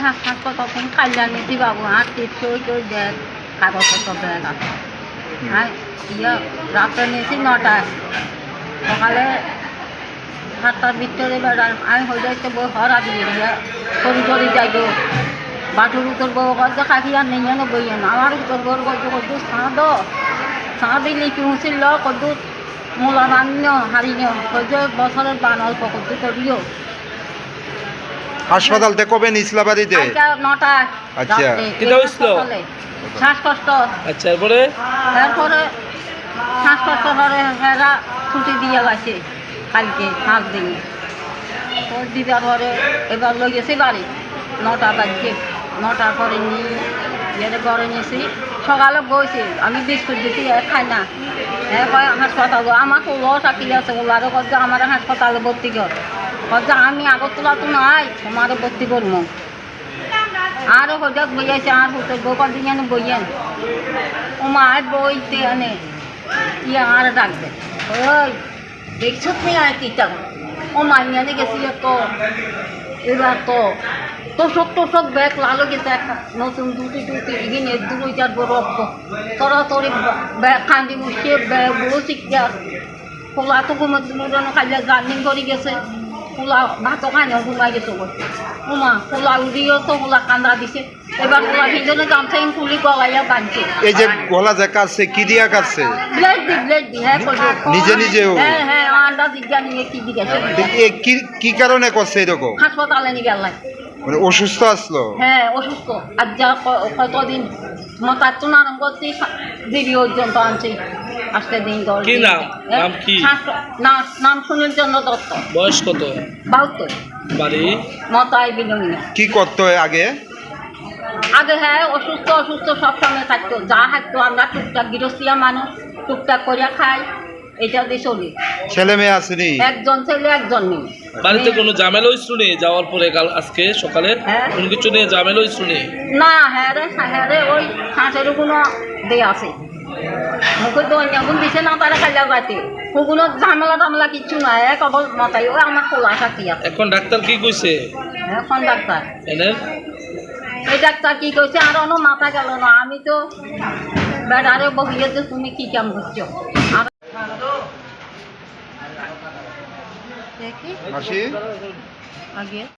হাসপাতাল থেকে কাল্যাণী বাবু হাঁটতে সই দেয় কাগজপত্র ব্যাগ আছে। আর রাত্রে নিয়েছি 9টায়, সকালে 7টার ভিতরে বেড়ান আমি হয়ে যাইতে বই হরা দিয়ে সরি যাইব বাটুর উত্তর বউ গজ খাকি আর নেই যেন বই আমার উত্তর বউর গজ কদ্দু ছাঁ দিলি পিউছিল কদ্দু মূলা মান্য হারিনিও কদ্দ বছরের বান অল্প কদ্দু করিও। হাসপাতাল থেকে কবে নিছিলা বাড়িতে? 9টায়। আচ্ছা, শ্বাসকষ্ট। আচ্ছা, এরপরে শ্বাসকষ্ট করে হেরা ছুটি দিয়ে গেছে কালকে 5 দিন। দিদার ঘরে এবার লই গেছি বাড়ি 9টা বাজছে। 9টার পরে নিয়ে ঘরে নিয়েছি। সকালে বইছি আমি বিস্কুট দিচ্ছি খাই না। কয় হাসপাতাল আমাকে লস আঁকি আছে ওলারও কচ্ছে আমার হাসপাতালে ভর্তি কর। কচ্ছে আমি আগরতলা তো নাই তোমারও ভর্তি করবো। আরও হজাক বইয়াছে আর হুটোর বউ কদিন যেন বইয়েন ও মার বইতে আনে আর ডাকবে ওই দেখছ তুই আর কিটা ও মাইয়ানে গেছি তো এবার তোষক ব্যাগ লালো গেছে একটা নতুন দুটি এগিয়ে 2-4 বড় রক্ত তরাতরি ব্যাগ কান্দি মুছিয়ে ব্যাগ বড় শিক্ষা খোলা তো ঘুমানো খাইলে গার্নিং করে গেছে খোলা ভাতও খাই না ঘুমাই গেছে ওমা খোলা উড়িয়েও তো খোলা কান্দা দিছে। এবার খোলা ভিজনে গামছা খুলি গলাইয়া বাঁধছে। এই যে গলা যে কাটছে কি দিয়া কাটছে? ব্লেড দি হ্যাঁ নিজেও হ্যাঁ আন্ডা দিগা নিয়ে কি দিগেছে। কি কারণে করছে এরকম? হাসপাতালে নিয়ে গেলাই মানে অসুস্থ আসলো? হ্যাঁ অসুস্থ। আর যা কতদিন মাথার তো নাম করছি দিবি পর্যন্ত আনছি আজকে দিন নাম সুনীল চন্দ্র দত্ত। বয়স কত? 72। বাড়ি? মতাই বিলমিনা। কি করতো আগে? হ্যাঁ অসুস্থ সবসময় থাকতো যা থাকতো আমরা টুকটাক গৃহস্থিয়া মানুষ টুকটাক করিয়া খাই এটা দিয়ে চলি। ছেলে মেয়ে আসেনি? একজন ছেলে একজন মেয়ে। বাড়িতে কোনো ঝামেলা হইছিল নি যাওয়ার পরে কাল আজকে সকালে? কোনো কিছু নিয়ে ঝামেলা হইছিল নি? না হ্যাঁ রে ওই হাঁসের কোনো দিয়ে আছে মুখে তো অন্য দিছে না তারা খাইয়া গাইতে কোনো ঝামেলা কিচ্ছু নাই কেবল মাথায় ওই আমার খোলা থাকি আছে। এখন ডাক্তার কি কইছে? এখন ডাক্তার এনের এই ডাক্তার কি কইছে আর অন্য মাথা গেল না। আমি তো বেড়ারে বহিয়ে যে তুমি কি কাম করছো মাসি আগে